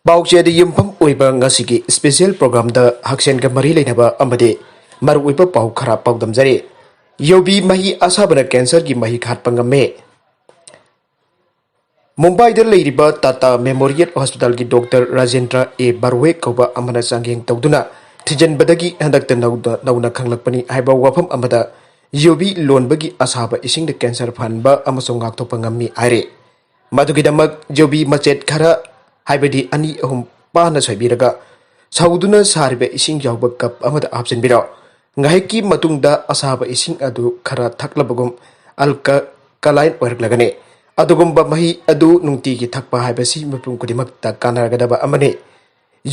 ꯄꯥꯎꯆꯦꯗ ꯌꯨꯝꯐꯝ ꯑꯣꯏꯕ ꯉꯁꯤꯒꯤ ꯁ꯭ꯄꯦꯁꯤꯌꯦꯜ ꯄ꯭ꯔꯣꯒ꯭ꯔꯥꯝꯗ ꯍꯛꯁꯦꯜꯒ ꯃꯔꯤ ꯂꯩꯅꯕ ꯑꯃꯗꯤ ꯃꯔꯨꯑꯣꯏꯕ ꯄꯥꯎ ꯈꯔ ꯄꯥꯎꯗꯝꯖꯔꯤ꯫ ꯌꯨꯕꯤ ꯃꯍꯤ ꯑꯁꯥꯕꯅ ꯀꯦꯟꯁꯔꯒꯤ ꯃꯍꯤ ꯈꯥꯠꯄ ꯉꯝꯃꯤ꯫ ꯃꯨꯝꯕꯥꯏꯗ ꯂꯩꯔꯤꯕ ꯇꯥꯇꯥ ꯃꯦꯃꯣꯔꯤꯌꯦꯜ ꯍꯣꯁꯄꯤꯇꯥꯜꯒꯤ ꯗꯣꯛꯇꯔ ꯔꯥꯖꯦꯟꯗ꯭ꯔ ꯑꯦ ꯕꯔꯋꯦ ꯀꯧꯕ ꯑꯃꯅ ꯆꯥꯡꯌꯦꯡ ꯇꯧꯗꯨꯅ ꯊꯤꯖꯤꯟꯕꯗꯒꯤ ꯍꯟꯗꯛꯇ ꯅꯧꯅ ꯈꯪꯂꯛꯄꯅꯤ ꯍꯥꯏꯕ ꯋꯥꯐꯝ ꯑꯃꯗ ꯌꯨꯕꯤ ꯂꯣꯟꯕꯒꯤ ꯑꯁꯥꯕ ꯏꯁꯤꯡꯗ ꯀꯦꯟꯁꯔ ꯐꯍꯟꯕ ꯑꯃꯁꯨꯡ ꯉꯥꯛꯊꯣꯛꯄ ꯉꯝꯃꯤ ꯍꯥꯏꯔꯤ꯫ ꯃꯗꯨꯒꯤꯗꯃꯛ ꯌꯨꯕꯤ ꯃꯆꯦꯠ ꯈꯔ ꯍꯥꯏꯕꯗꯤ 2-3 ꯄꯥꯅ ꯁꯣꯏꯕꯤꯔꯒ ꯁꯧꯗꯨꯅ ꯁꯥꯔꯤꯕ ꯏꯁꯤꯡ ꯌꯥꯎꯕ ꯀꯞ ꯑꯃꯗ ꯍꯥꯞꯆꯤꯟꯕꯤꯔꯣ꯫ ꯉꯥꯏꯍꯥꯛꯀꯤ ꯃꯇꯨꯡꯗ ꯑꯁꯥꯕ ꯏꯁꯤꯡ ꯑꯗꯨ ꯈꯔ ꯊꯛꯂꯕꯒꯨꯝ ꯑꯜꯀꯥꯂꯥꯏꯟ ꯑꯣꯏꯔꯛꯂꯒꯅꯤ꯫ ꯑꯗꯨꯒꯨꯝꯕ ꯃꯍꯤ ꯑꯗꯨ ꯅꯨꯡꯇꯤꯒꯤ ꯊꯛꯄ ꯍꯥꯏꯕꯁꯤ ꯃꯤꯄꯨꯝ ꯈꯨꯗꯤꯡꯃꯛꯇ ꯀꯥꯟꯅꯒꯗꯕ ꯑꯃꯅꯤ꯫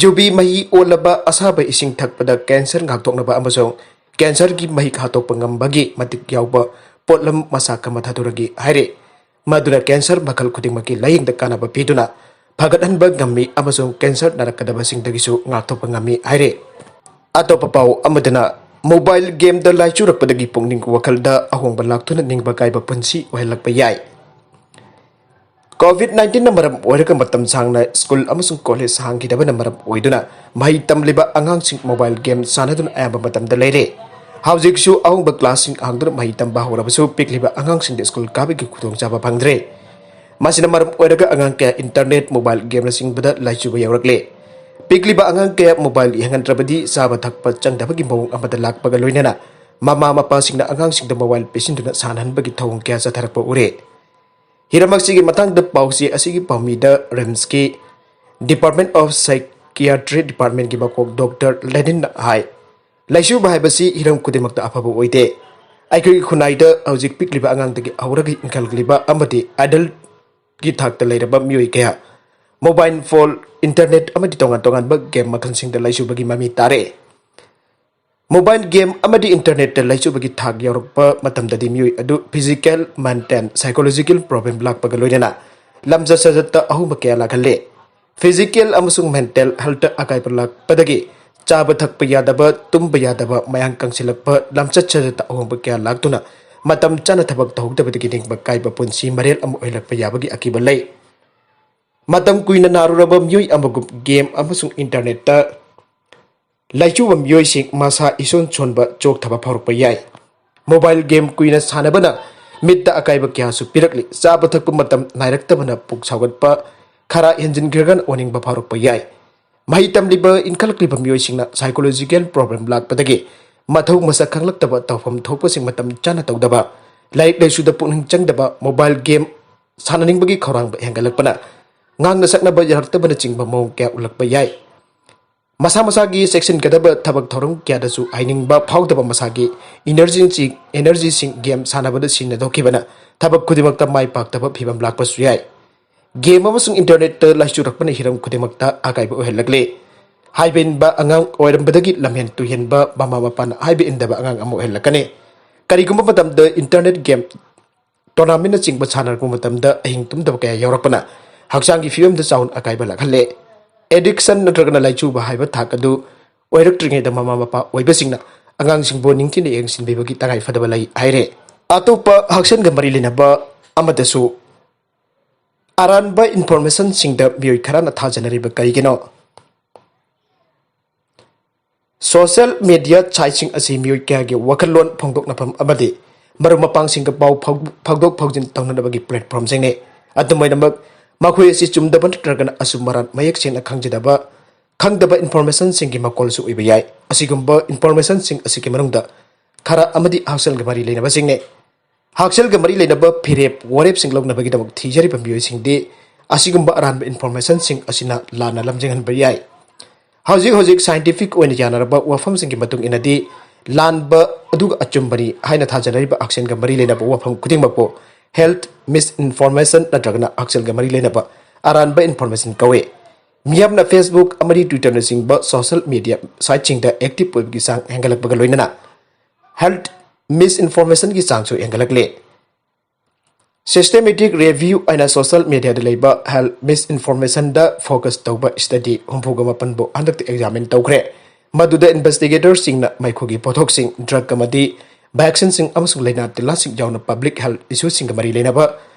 ꯌꯨꯕꯤ ꯃꯍꯤ ꯑꯣꯜꯂꯕ ꯑꯁꯥꯕ ꯏꯁꯤꯡ ꯊꯛꯄꯗ ꯀꯦꯟꯁꯔ ꯉꯥꯛꯊꯣꯛꯅꯕ ꯑꯃꯁꯨꯡ ꯀꯦꯟꯁꯔꯒꯤ ꯃꯍꯤꯛ ꯍꯥꯠꯇꯣꯛꯄ ꯉꯝꯕꯒꯤ ꯃꯇꯤꯛ ꯌꯥꯎꯕ ꯄꯣꯠꯂꯝ ꯃꯁꯛ ꯑꯃ ꯊꯥꯗꯣꯔꯛꯏ ꯍꯥꯏꯔꯤ꯫ ꯃꯗꯨꯅ ꯀꯦꯟꯁꯔ ꯃꯈꯜ ꯈꯨꯗꯤꯡꯃꯛꯀꯤ ꯂꯥꯌꯦꯡꯗ ꯀꯥꯟꯅꯕ ꯄꯤꯗꯨꯅ ꯐꯒꯠꯍꯟꯕ ꯉꯝꯃꯤ ꯑꯃꯁꯨꯡ ꯀꯦꯟꯁꯔ ꯅꯥꯔꯛꯀꯗꯕꯁꯤꯡꯗꯒꯤꯁꯨ ꯉꯥꯛꯊꯣꯛꯄ ꯉꯝꯃꯤ ꯍꯥꯏꯔꯤ꯫ ꯑꯇꯣꯞꯄ ꯄꯥꯎ ꯑꯃꯗꯅ ꯃꯣꯕꯥꯏꯜ ꯒꯦꯝꯗ ꯂꯥꯏꯆꯨꯔꯛꯄꯗꯒꯤ ꯄꯨꯛꯅꯤꯡ ꯋꯥꯈꯜꯗ ꯑꯍꯣꯡꯕ ꯂꯥꯛꯇꯨꯅ ꯅꯤꯡꯕ ꯀꯥꯏꯕ ꯄꯨꯟꯁꯤ ꯑꯣꯏꯍꯜꯂꯛꯄ ꯌꯥꯏ꯫ ꯀꯣꯕꯤꯗ-19ꯅ ꯃꯔꯝ ꯑꯣꯏꯔꯒ ꯃꯇꯝ ꯁꯥꯡꯅ ꯁ꯭ꯀꯨꯜ ꯑꯃꯁꯨꯡ ꯀꯣꯂꯦꯖ ꯍꯥꯡꯈꯤꯗꯕꯅ ꯃꯔꯝ ꯑꯣꯏꯗꯨꯅ ꯃꯍꯩ ꯇꯝꯂꯤꯕ ꯑꯉꯥꯡꯁꯤꯡ ꯃꯣꯕꯥꯏꯜ ꯒꯦꯝ ꯁꯥꯟꯅꯗꯨꯅ ꯑꯌꯥꯝꯕ ꯃꯇꯝꯗ ꯂꯩꯔꯦ꯫ ꯍꯧꯖꯤꯛꯁꯨ ꯑꯍꯣꯡꯕ ꯀ꯭ꯂꯥꯁꯁꯤꯡ ꯍꯥꯡꯗꯨꯅ ꯃꯍꯩ ꯇꯝꯕ ꯍꯧꯔꯕꯁꯨ ꯄꯤꯛꯂꯤꯕ ꯑꯉꯥꯡꯁꯤꯡꯗ ꯁ꯭ꯀꯨꯜ ꯀꯥꯕꯒꯤ ꯈꯨꯗꯣꯡꯆꯥꯕ ꯐꯪꯗ꯭ꯔꯦ꯫ ꯃꯁꯤꯅ ꯃꯔꯝ ꯑꯣꯏꯔꯒ ꯑꯉꯥꯡ ꯀꯌꯥ ꯏꯟꯇꯔꯅꯦꯠ, ꯃꯣꯕꯥꯏꯜ ꯒꯦꯝꯅꯆꯤꯡꯕꯗ ꯂꯥꯏꯆꯨꯕ ꯌꯥꯎꯔꯛꯂꯦ꯫ ꯄꯤꯛꯂꯤꯕ ꯑꯉꯥꯡ ꯀꯌꯥ ꯃꯣꯕꯥꯏꯜ ꯌꯦꯡꯍꯟꯗ꯭ꯔꯕꯗꯤ ꯆꯥꯕ ꯊꯛꯄ ꯆꯪꯗꯕꯒꯤ ꯃꯑꯣꯡ ꯑꯃꯗ ꯂꯥꯛꯄꯒ ꯂꯣꯏꯅꯅ ꯃꯃꯥ-ꯃꯄꯥꯁꯤꯡꯅ ꯑꯉꯥꯡꯁꯤꯡꯗ ꯃꯣꯕꯥꯏꯜ ꯄꯤꯁꯤꯟꯗꯨꯅ ꯁꯥꯟꯅꯍꯟꯕꯒꯤ ꯊꯧꯑꯣꯡ ꯀꯌꯥ ꯆꯠꯊꯔꯛꯄ ꯎꯔꯦ꯫ ꯍꯤꯔꯝ ꯑꯁꯤꯒꯤ ꯃꯇꯥꯡꯗ ꯄꯥꯎꯆꯦ ꯑꯁꯤꯒꯤ ꯄꯥꯎꯃꯤꯗ ꯔꯤꯝꯁꯀꯤ ꯗꯤꯄꯥꯔꯠꯃꯦꯟꯠ ꯑꯣꯐ ꯁꯥꯏꯀꯤꯌꯥꯇ꯭ꯔꯤ ꯗꯤꯄꯥꯔꯠꯃꯦꯟꯠꯀꯤ ꯃꯀꯣꯛ ꯗꯣꯛꯇꯔ ꯂꯦꯅꯤꯟꯅ ꯍꯥꯏ, ꯂꯥꯏꯆꯨꯕ ꯍꯥꯏꯕꯁꯤ ꯍꯤꯔꯝ ꯈꯨꯗꯤꯡꯃꯛꯇ ꯑꯐꯕ ꯑꯣꯏꯗꯦ꯫ ꯑꯩꯈꯣꯏꯒꯤ ꯈꯨꯟꯅꯥꯏꯗ ꯍꯧꯖꯤꯛ ꯄꯤꯛꯂꯤꯕ ꯑꯉꯥꯡꯗꯒꯤ ꯍꯧꯔꯒ ꯏꯟꯈꯠꯂꯛꯂꯤꯕ ꯑꯃꯗꯤ ꯑꯦꯗꯜꯠꯀꯤ ꯊꯥꯛꯇ ꯂꯩꯔꯕ ꯃꯤꯑꯣꯏ ꯀꯌꯥ ꯃꯣꯕꯥꯏꯜ ꯐꯣꯟ, ꯏꯟꯇꯔꯅꯦꯠ ꯑꯃꯗꯤ ꯇꯣꯉꯥꯟ-ꯇꯣꯉꯥꯟꯕ ꯒꯦꯝ ꯃꯈꯜꯁꯤꯡꯗ ꯂꯥꯏꯆꯨꯕꯒꯤ ꯃꯃꯤ ꯇꯥꯔꯦ꯫ ꯃꯣꯕꯥꯏꯜ ꯒꯦꯝ ꯑꯃꯗꯤ ꯏꯟꯇꯔꯅꯦꯠꯇ ꯂꯥꯏꯆꯨꯕꯒꯤ ꯊꯥꯛ ꯌꯧꯔꯛꯄ ꯃꯇꯝꯗꯗꯤ ꯃꯤꯑꯣꯏ ꯑꯗꯨ ꯐꯤꯖꯤꯀꯦꯜ, ꯃꯦꯟꯇꯦꯜ, ꯁꯥꯏꯀꯣꯂꯣꯖꯤꯀꯦꯜ ꯄ꯭ꯔꯣꯕ꯭ꯂꯦꯝ ꯂꯥꯛꯄꯒ ꯂꯣꯏꯅꯅ ꯂꯝꯆꯠ-ꯁꯥꯖꯠꯇ ꯑꯍꯣꯡꯕ ꯀꯌా ꯂꯥꯛꯍꯜꯂꯦ꯫ ꯐꯤꯖꯤꯀꯦꯜ ꯑꯃꯁꯨꯡ ꯃꯦꯟꯇꯦꯜ ꯍꯦꯜꯊꯇ ꯑꯀꯥꯏꯕ ꯂꯥꯛꯄꯗꯒꯤ ꯆꯥꯕ ꯊꯛꯄ ꯌꯥꯗꯕ, ꯇꯨꯝꯕ ꯌꯥꯗꯕ, ꯃꯌꯥꯡ ꯀꯪꯁꯤꯜꯂꯛꯄ, ꯂꯝꯆꯠ-ꯁꯥꯖꯠꯇ ꯑꯍꯣꯡꯕ ꯀꯌꯥ ꯂꯥꯛꯇꯨꯅ ꯃꯇꯝ ꯆꯥꯅ ꯊꯕꯛ ꯇꯧꯍꯧꯗꯕꯗꯒꯤ ꯅꯤꯡꯕ ꯀꯥꯏꯕ ꯄꯨꯟꯁꯤ ꯃꯔꯦꯜ ꯑꯃ ꯑꯣꯏꯍꯜꯂꯛꯄ ꯌꯥꯕꯒꯤ ꯑꯀꯤꯕ ꯂꯩ꯫ ꯃꯇꯝ ꯀꯨꯏꯅ ꯅꯥꯔꯨꯔꯕ ꯃꯤꯑꯣꯏ ꯑꯃꯒꯨꯝ ꯒꯦꯝ ꯑꯃꯁꯨꯡ ꯏꯟꯇꯔꯅꯦꯠꯇ ꯂꯥꯏꯆꯨꯕ ꯃꯤꯑꯣꯏꯁꯤꯡ ꯃꯁꯥ ꯏꯁꯣꯟ ꯁꯣꯟꯕ, ꯆꯣꯛꯊꯕ ꯐꯥꯎꯔꯛꯄ ꯌꯥꯏ꯫ ꯃꯣꯕꯥꯏꯜ ꯒꯦꯝ ꯀꯨꯏꯅ ꯁꯥꯟꯅꯕꯅ ꯃꯤꯠꯇ ꯑꯀꯥꯏꯕ ꯀꯌꯥꯁꯨ ꯄꯤꯔꯛꯂꯤ꯫ ꯆꯥꯕ ꯊꯛꯄ ꯃꯇꯝ ꯅꯥꯏꯔꯛꯇꯕꯅ ꯄꯨꯛ ꯁꯥꯎꯒꯠꯄ, ꯈꯔ ꯍꯦꯟꯖꯤꯟꯈ꯭ꯔꯒꯅ ꯑꯣꯅꯤꯡꯕ ꯐꯥꯎꯔꯛꯄ ꯌꯥꯏ꯫ ꯃꯍꯩ ꯇꯝꯂꯤꯕ ꯏꯟꯈꯠꯂꯛꯂꯤꯕ ꯃꯤꯑꯣꯏꯁꯤꯡꯅ ꯁꯥꯏꯀꯣꯂꯣꯖꯤꯀꯦꯜ ꯄ꯭ꯔꯣꯕ꯭ꯂꯦꯝ ꯂꯥꯛꯄꯗꯒꯤ ꯃꯊꯧ ꯃꯁꯛ ꯈꯪꯂꯛꯇꯕ, ꯇꯧꯐꯝ ꯊꯣꯛꯄꯁꯤꯡ ꯃꯇꯝ ꯆꯥꯅ ꯇꯧꯗꯕ, ꯂꯥꯏꯔꯤꯛ ꯂꯥꯏꯁꯨꯗ ꯄꯨꯛꯅꯤꯡ ꯆꯪꯗꯕ, ꯃꯣꯕꯥꯏꯜ ꯒꯦꯝ ꯁꯥꯟꯅꯅꯤꯡꯕꯒꯤ ꯈꯧꯔꯥꯡꯕ ꯍꯦꯟꯒꯠꯂꯛꯄꯅ ꯉꯥꯡꯅ ꯁꯛꯅꯕ ꯌꯥꯔꯛꯇꯕꯅꯆꯤꯡꯕ ꯃꯑꯣꯡ ꯀꯌꯥ ꯎꯠꯂꯛꯄ ꯌꯥꯏ꯫ ꯃꯁꯥ-ꯃꯁꯥꯒꯤ ꯆꯦꯛꯁꯤꯟꯒꯗꯕ ꯊꯕꯛ ꯊꯧꯔꯝ ꯀꯌꯥꯗꯁꯨ ꯍꯩꯅꯤꯡꯕ ꯐꯥꯎꯗꯕ, ꯃꯁꯥꯒꯤ ꯏꯅꯔꯖꯤꯁꯤꯡ ꯒꯦꯝ ꯁꯥꯟꯅꯕꯗ ꯁꯤꯖꯤꯟꯅꯊꯣꯛꯈꯤꯕꯅ ꯊꯕꯛ ꯈꯨꯗꯤꯡꯃꯛꯇ ꯃꯥꯏ ꯄꯥꯛꯇꯕ ꯐꯤꯚꯝ ꯂꯥꯛꯄꯁꯨ ꯌꯥꯏ꯫ ꯒꯦꯝ ꯑꯃꯁꯨꯡ ꯏꯟꯇꯔꯅꯦꯠꯇ ꯂꯥꯏꯆꯨꯔꯛꯄꯅ ꯍꯤꯔꯝ ꯈꯨꯗꯤꯡꯃꯛꯇ ꯑꯀꯥꯏꯕ ꯑꯣꯏꯍꯜꯂꯛꯂꯤ꯫ ꯍꯥꯏꯕ ꯏꯟꯕ ꯑꯉꯥꯡ ꯑꯣꯏꯔꯝꯕꯗꯒꯤ ꯂꯝꯍꯦꯟ ꯇꯨꯍꯦꯟꯕ, ꯃꯃꯥ-ꯃꯄꯥꯅ ꯍꯥꯏꯕ ꯏꯟꯗꯕ ꯑꯉꯥꯡ ꯑꯃ ꯑꯣꯏꯍꯜꯂꯛꯀꯅꯤ꯫ ꯀꯔꯤꯒꯨꯝꯕ ꯃꯇꯝꯗ ꯏꯟꯇꯔꯅꯦꯠ ꯒꯦꯝ ꯇꯣꯔꯅꯥꯃꯦꯟꯠꯅꯆꯤꯡꯕ ꯁꯥꯟꯅꯔꯛꯄ ꯃꯇꯝꯗ ꯑꯍꯤꯡ ꯇꯨꯝꯗꯕ ꯀꯌꯥ ꯌꯥꯎꯔꯛꯄꯅ ꯍꯛꯆꯥꯡꯒꯤ ꯐꯤꯚꯝꯗ ꯆꯥꯎꯅ ꯑꯀꯥꯏꯕ ꯂꯥꯛꯍꯜꯂꯦ꯫ ꯑꯦꯗꯤꯛꯁꯟ ꯅꯠꯇ꯭ꯔꯒꯅ ꯂꯥꯏꯆꯨꯕ ꯍꯥꯏꯕ ꯊꯥꯛ ꯑꯗꯨ ꯑꯣꯏꯔꯛꯇ꯭ꯔꯤꯉꯩꯗ ꯃꯃꯥ-ꯃꯄꯥ ꯑꯣꯏꯕꯁꯤꯡꯅ ꯑꯉꯥꯡꯁꯤꯡꯕꯨ ꯅꯤꯡꯊꯤꯅ ꯌꯦꯡꯁꯤꯟꯕꯤꯕꯒꯤ ꯇꯉꯥꯏꯐꯗꯕ ꯂꯩ ꯍꯥꯏꯔꯦ꯫ ꯑꯇꯣꯞꯄ ꯍꯛꯁꯦꯜꯒ ꯃꯔꯤ ꯂꯩꯅꯕ ꯑꯃꯗꯁꯨ ꯑꯔꯥꯟꯕ ꯏꯟꯐꯣꯔꯃꯦꯁꯟꯁꯤꯡꯗ ꯃꯤꯑꯣꯏ ꯈꯔꯅ ꯊꯥꯖꯅꯔꯤꯕ ꯀꯔꯤꯒꯤꯅꯣ? ꯁꯣꯁꯤꯌꯦꯜ ꯃꯤꯗꯤꯌꯥ ꯁꯥꯏꯠꯁꯤꯡ ꯑꯁꯤ ꯃꯤꯑꯣꯏ ꯀꯌꯥꯒꯤ ꯋꯥꯈꯜꯂꯣꯟ ꯐꯣꯡꯗꯣꯛꯅꯐꯝ ꯑꯃꯗꯤ ꯃꯔꯨꯞ-ꯃꯄꯥꯡꯁꯤꯡꯒ ꯄꯥꯎ ꯐꯥꯎꯗꯣꯛ-ꯐꯥꯎꯖꯤꯟ ꯇꯧꯅꯅꯕꯒꯤ ꯄ꯭ꯂꯦꯠꯐꯣꯔꯝꯁꯤꯡꯅꯤ꯫ ꯑꯗꯨꯝ ꯑꯣꯏꯅꯃꯛ ꯃꯈꯣꯏ ꯑꯁꯤ ꯆꯨꯝꯗꯕ ꯅꯠꯇ꯭ꯔꯒꯅ ꯑꯆꯨꯝ-ꯑꯔꯥꯟ ꯃꯌꯦꯛ ꯁꯦꯡꯅ ꯈꯪꯗꯕ ꯏꯟꯐꯣꯔꯃꯦꯁꯟꯁꯤꯡꯒꯤ ꯃꯀꯣꯜꯁꯨ ꯑꯣꯏꯕ ꯌꯥꯏ꯫ ꯑꯁꯤꯒꯨꯝꯕ ꯏꯟꯐꯣꯔꯃꯦꯁꯟꯁꯤꯡ ꯑꯁꯤꯒꯤ ꯃꯅꯨꯡꯗ ꯈꯔ ꯑꯃꯗꯤ ꯍꯛꯁꯦꯜꯒ ꯃꯔꯤ ꯂꯩꯅꯕꯁꯤꯡꯅꯤ꯫ ꯍꯛꯁꯦꯜꯒ ꯃꯔꯤ ꯂꯩꯅꯕ ꯐꯤꯔꯦꯞ ꯋꯥꯔꯦꯞꯁꯤꯡ ꯂꯧꯅꯕꯒꯤꯗꯃꯛ ꯊꯤꯖꯔꯤꯕ ꯃꯤꯑꯣꯏꯁꯤꯡꯗꯤ ꯑꯁꯤꯒꯨꯝꯕ ꯑꯔꯥꯟꯕ ꯏꯟꯐꯣꯔꯃꯦꯁꯟꯁꯤꯡ ꯑꯁꯤꯅ ꯂꯥꯟꯅ ꯂꯝꯖꯤꯡꯍꯟꯕ ꯌꯥꯏ꯫ ꯍꯧꯖꯤꯛ ꯁꯥꯏꯟꯇꯤꯐꯤꯛ ꯑꯣꯏꯅ ꯌꯥꯅꯔꯕ ꯋꯥꯐꯝꯁꯤꯡꯒꯤ ꯃꯇꯨꯡ ꯏꯟꯅꯗꯤ ꯂꯥꯟꯕ ꯑꯗꯨꯒ ꯑꯆꯨꯝꯕꯅꯤ ꯍꯥꯏꯅ ꯊꯥꯖꯅꯔꯤꯕ ꯍꯛꯁꯦꯜꯒ ꯃꯔꯤ ꯂꯩꯅꯕ ꯋꯥꯐꯝ ꯈꯨꯗꯤꯡꯃꯛꯄꯨ ꯍꯦꯜꯊ ꯃꯤꯁꯏꯟꯐꯣꯔꯃꯦꯁꯟ ꯅꯠꯇ꯭ꯔꯒꯅ ꯍꯛꯁꯦꯜꯒ ꯃꯔꯤ ꯂꯩꯅꯕ ꯑꯔꯥꯟꯕ ꯏꯟꯐꯣꯔꯃꯦꯁꯟ ꯀꯧꯏ꯫ ꯃꯤꯌꯥꯝꯅ ꯐꯦꯁꯕꯨꯛ ꯑꯃꯗꯤ ꯇ꯭ꯋꯤꯇꯔꯅꯆꯤꯡꯕ ꯁꯣꯁꯤꯌꯦꯜ ꯃꯤꯗꯤꯌꯥ ꯁꯥꯏꯠꯁꯤꯡꯗ ꯑꯦꯛꯇꯤꯚ ꯑꯣꯏꯕꯒꯤ ꯆꯥꯡ ꯍꯦꯟꯒꯠꯂꯛꯄꯒ ꯂꯣꯏꯅꯅ ꯍꯦꯜꯊ ꯃꯤꯁꯏꯟꯐꯣꯔꯃꯦꯁꯟꯒꯤ ꯆꯥꯡꯁꯨ ꯍꯦꯟꯒꯠꯂꯛꯂꯤ꯫ ꯁꯤꯁꯇꯦꯃꯦꯇꯤꯛ ꯔꯤꯚꯤꯌꯨ ꯍꯥꯏꯅ ꯁꯣꯁꯤꯌꯦꯜ ꯃꯤꯗꯤꯌꯥꯗ ꯂꯩꯕ ꯍꯦꯜꯊ ꯃꯤꯁꯏꯟꯐꯣꯔꯃꯦꯁꯟꯗ ꯐꯣꯀꯁ ꯇꯧꯕ ꯁ꯭ꯇꯗꯤ 34ꯕꯨ ꯍꯟꯗꯛꯇ ꯑꯦꯛꯖꯥꯃꯤꯟ ꯇꯧꯈ꯭ꯔꯦ꯫ ꯃꯗꯨꯗ ꯏꯟꯚꯦꯁꯇꯤꯒꯦꯇꯔꯁꯤꯡꯅ ꯃꯩꯈꯨꯒꯤ ꯄꯣꯠꯊꯣꯛꯁꯤꯡ, ꯗ꯭ꯔꯒ ꯑꯃꯗꯤ ꯚꯦꯛꯁꯤꯟꯁꯤꯡ ꯑꯃꯁꯨꯡ ꯂꯥꯏꯅꯥ ꯇꯤꯟꯅꯥꯁꯤꯡ ꯌꯥꯎꯅ ꯄꯕ꯭ꯂꯤꯛ ꯍꯦꯜꯊ ꯏꯁꯨꯁꯤꯡꯒ ꯃꯔꯤ ꯂꯩꯅꯕ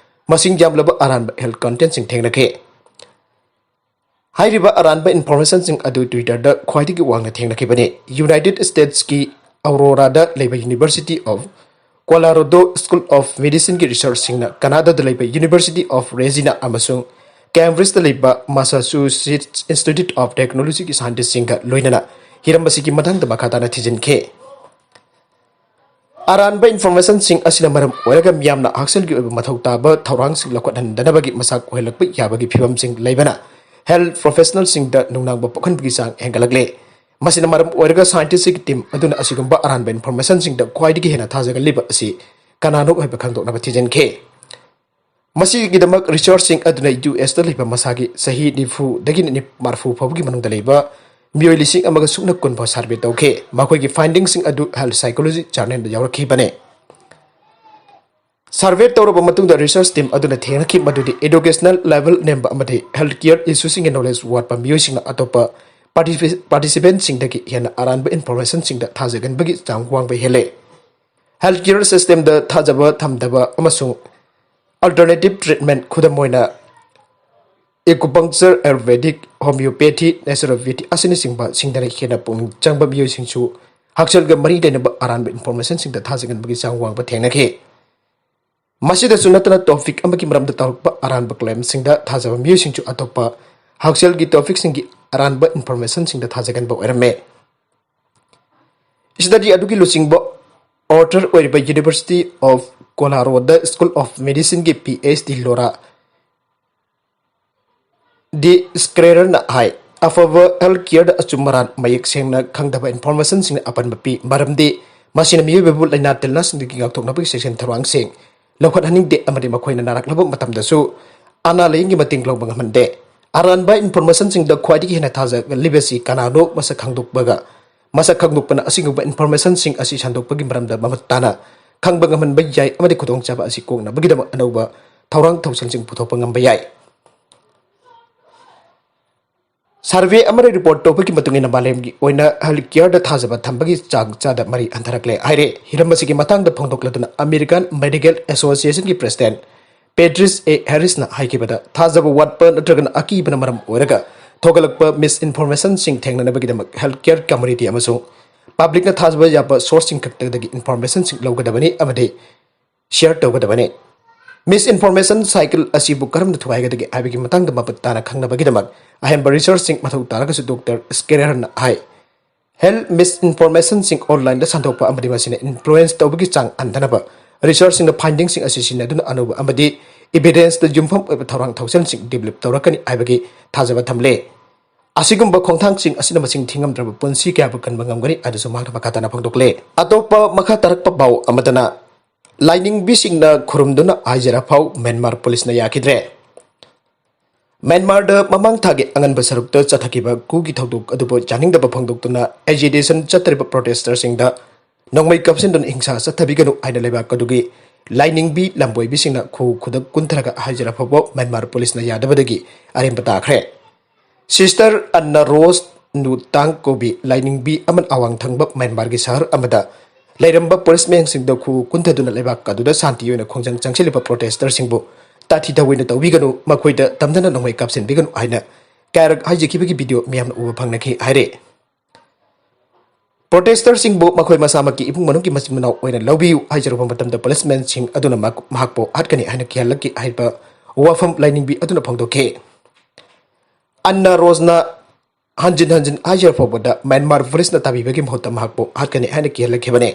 ꯃꯁꯤꯡ ꯌꯥꯝꯂꯕ ꯑꯔꯥꯟꯕ ꯍꯦꯜꯊ ꯀꯟꯇꯦꯟꯠꯁꯤꯡ ꯊꯦꯡꯅꯈꯤ꯫ हाइरिबा अरानबा इन्फॉर्मेशन सिंह अदु ट्विटर दा ख्वाइदगी वांगना थेंगनखिबने यूनाइटेड स्टेट्स की अरोरा दा लेबा university of Colorado school of medicine की रिसर्च सिंगना कनाडा दा लेबा यूनिवर्सिटी ऑफ रेजिना अमसुंग कैम्ब्रिज दा लेबा मैसाचुसेट्स इंस्टीट्यूट ऑफ टेक्नोलॉजी की साइंटिस्ट सिंगा लोइनना हिरमबसी की मथंग दा मखाताना थिजिनखे अरानबा इन्फॉर्मेशन सिंह असिना मरम ओरगा मियामना हक्सल की मथौ ताबा थौरांग सिंह लखदनदनबगी मसाक ओहलकप याबगी फिबम सिंह लेबना हेल्थ प्रोफेशनल सिंह द नुंगनांग पखनबगी सांग हेंगलगले मसिना मरम ओरगा साइंटिस्टिक टीम अदुना असिगुंबा अरानबा इन्फॉर्मेशन सिंह द क्वाइदगी हेना थाजगलिबा असि कनानो ओहबा खंदोकनबा थिजनखे मसिगिदमक रिसर्च सिंह अदुना यूएस द लेबा मसागी सही निफु दगी नि मारफु फबगी मनुंग द लेबा मियोय लिसिंग अमगा सुकना कुनफा सर्वे तौखे मखोगी फाइंडिंग्स सिंह अदु हेल्थ साइकोलॉजी जर्नल द यावरखिबने सर्वे तौरब मतुंग द रिसर्च टीम अदुना थेंगखि मदुदि एडुकेशनल लेवल नेम्बा अमदि हेल्थ केयर इश्यू सिंग नॉलेज वाट मियोय सिंग अतोपा पार्टिसिपेंट सिंग दगी हेना अरानबा इन्फॉर्मेशन सिंग द थाजगनबगी चांग वांगबे हेले हेल्थ केयर सिस्टम द थाजबा थमदबा अमसुंग अल्टरनेटिव ट्रीटमेंट खुदमोइना एक्यूपंक्चर आयुर्वेदिक होमियोपैथी नेचुरोपैथी असini singba singdana khena pung changba biyo singchu hakchal ga mari denaba aranba information singda thajagan bagi changwang ba thengna khe masida sunatana topic amaki maramda tarukpa aranba claim singda thajaba biyo singchu atopa hakchal gi topic singi aranba information singda thajagan ba orame isdadi adugi lusingba author oriba University of Colorado School of Medicine gi PhD lora di scrarer na hai afava health care da achumaran mayek sengna khangdaba information sing apan bapi maramdi masina miyu bebul laina telna sing gi ngak thokna bi section tharwang sing lokhat haning de amadi makhoina narak labo matam da su ana leingi mating lo bang mande aran ba information sing da khwadi gi hena thaja libesi kanado masa khangduk baga masa khangduk pana asing ba information sing asi sandok bagi maramda mamatana khangbang man ba yai amadi khudong chaba asi kongna bagi da anoba thawrang thawsal sing puthok pangam ba yai survey अमरे report तोपकी मतुंगिन बालेमगी ओइना health care द थाजबा थंबगी चांग चादा मरी अंधरकले हाइरे हिरमबसीगी मतंग द फोंदोकलदुना अमेरिकन मेडिकल एसोसिएशन की प्रेसिडेंट पेट्रिस ए हैरिस ना हाइकिबदा थाजबा वाटप नत्रगन अकीबन मरम ओरगा थोगलकप मिस इन्फॉर्मेशन सिंग थेंगनबगीदमक हेल्थ केयर कम्युनिटी अमसो पब्लिक ना थाजबा याप सोर्सिंग खक्तगदगी इन्फॉर्मेशन सिंग लौगदबनी अमदे शेयर तौगदबनी मिस इन्फॉर्मेशन साइकिल असिबु करम थुवाइगदगी आबिगी मतंग द मपताना खंगनबगीदमक अहम रिसर्च सिंग मथौ तारगसु डॉक्टर स्केरर ना हाई हेल्थ मिस इन्फॉर्मेशन सिंग ऑनलाइन द संथोपा अमदि मसिने इन्फ्लुएंस तौबगी चांग अंधनबा रिसर्च सिंग द फाइंडिंग सिंग असिसिन अदुना अनोबा अमदि एविडेंस द जुमफम ओब थौरांग थौसन सिंग डेवलप तौरकनी आइबगी थाजबा थमले असिगुम्बा खोंथांग सिंग असिना मसिंग थिंगमद्रब पुंसी क्याब कनबंगमगनी अदुसु मांग मखाताना फंगदोकले अतोपा मखा तरकपा बाव अमदना लाइनिंग बिसिंग ना खुरुमदुना आइजरा फाव म्यांमार पुलिस ना याखिद्रे म्यांमार द ममांग थागे अंगन बसरुक त चथकिबा कुगी थौदुक अदुबो जानिंग दबा फंगदोक्तुना एजिटेशन चतरिबा प्रोटेस्टर सिंग द नोंमै कपसिन दन हिंसा चथबिगनु आइना लेबा कदुगी लाइनिंग बी लंबोय बिसिंगना खु खुदक कुंथरगा हाइजरा फाव म्यांमार पुलिस ना यादबदगी अरेम ताखरे सिस्टर अन्ना रोज नु तांग कोबी लाइनिंग बी अमन अवांग थंगबा म्यांमार गी शहर अमदा लेरंबा पुलिसमेन सिंग द खु कुंथदुना लेबा कदुदा शांति योना खोंजंग चंगसिलिबा प्रोटेस्टर सिंगबो ताथी दवैना तौबिगनु मखोइदा तमदना नोंमै कापसिन बिगनु आइना कारक हाइजिखिबगी वीडियो मियाम उबा फंगनखि हाइरे प्रोटेस्टर सिंगबो मखोइ मसामकी इपुंग मनुकी मसिन मनाव ओइना लौबियु हाइजरबा मतमदा पुलिसमेन सिंग अदुना महकपो हाटकनि हाइना कियालकी हाइबा वाफम लाइनिंग बी अदुना फंगदोखे अन्ना रोजना हंजिन हंजिन हाइजर फोबदा म्यांमार पुलिस ना ताबिबगी महत्ता महकपो हाटकनि हाइना कियालखिबने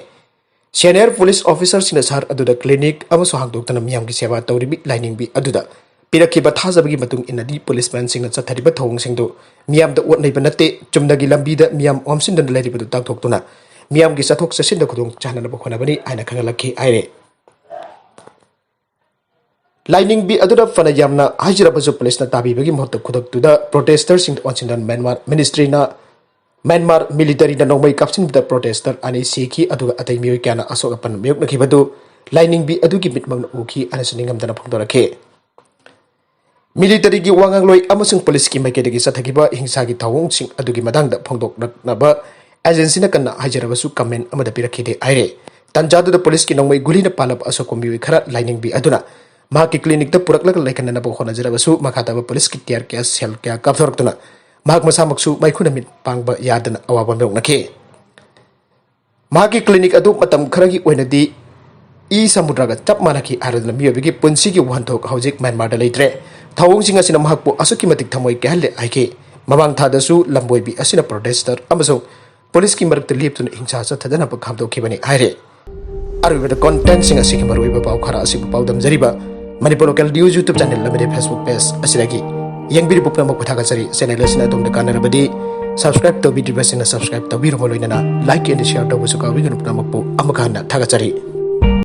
सीनियर पुलिस ऑफिसर सिंह सहर अदुदा क्लिनिक अमसो हांगदोक्तना मियाम की सेवा तौरिबी लाइनिंग बी अदुदा पिरखिबा थाजबगी मतुंग इनदी पुलिसमैन सिंह चथरिबा थौंग सिंगदो मियाम द ओटनैबा नते चुमदगी लंबीदा मियाम ओमसिनदन लेरिबदु ताकथोक्तुना मियाम की चथोक चसिनदा खुदोंग चाहननबा खोनबनी आइना खंगलखि आइरे लाइनिंग बी अदुदा फना यामना हाजिराबसु पुलिस ना ताबिबगी महत्ता खुदक्तुदा प्रोटेस्टर सिंह ओनसिनदन म्यांमार मिनिस्ट्री ना म्यांमार मिलिटरी ना नोंमै कापसिन द प्रोटेस्टर अनि सीखी अदुगा अतै मियोय क्याना असोक अपन मियोक नखिबदु लाइनिंग बी अदुगी मिटमंग उखी अनसनिंगमदना फंगदोरखे मिलिटरी की वांगलोय अमसुंग पुलिस की माइकेदगी चथकिबा हिंसा की थौंग सिंग अदुगी मदांगदा फंगदोकनबा एजेंसी ना कन्ना हाजिराबसु कमेंट अमदा पिरखिदे आइरे तंजादुदा पुलिस की नोंमै गुलिना पालब असोक मियोय खरा लाइनिंग बी अदुना mahaki klinik ta purak laikan na bo khona jarabasu makata ba police ki tiar kya sel kya kapthortuna mahak masamaksu maikuna mit pangba yadana awaban bek nake mahaki klinik adu matam kharagi oinadi i samudraga chap manaki aradna miyobigi punsi ki wanthok hojik Myanmar da leitre thawung singa sina mahakpo asuki matik thamoi kahle aike mamang thadasu lamboibi asina protester amasung police ki marak lip tun hingsa cha thadana pa khamdo khibani haire arwida content singa siki marui ba pau khara asi pau dam jariba Manipur local news YouTube channel lamade Facebook page asiragi yangbiri pupna mak pathaga chari channel asina tom da kanarabadi subscribe to video basina subscribe to biro moloina like and share to busuka wingan pupna mak po amakana thaga chari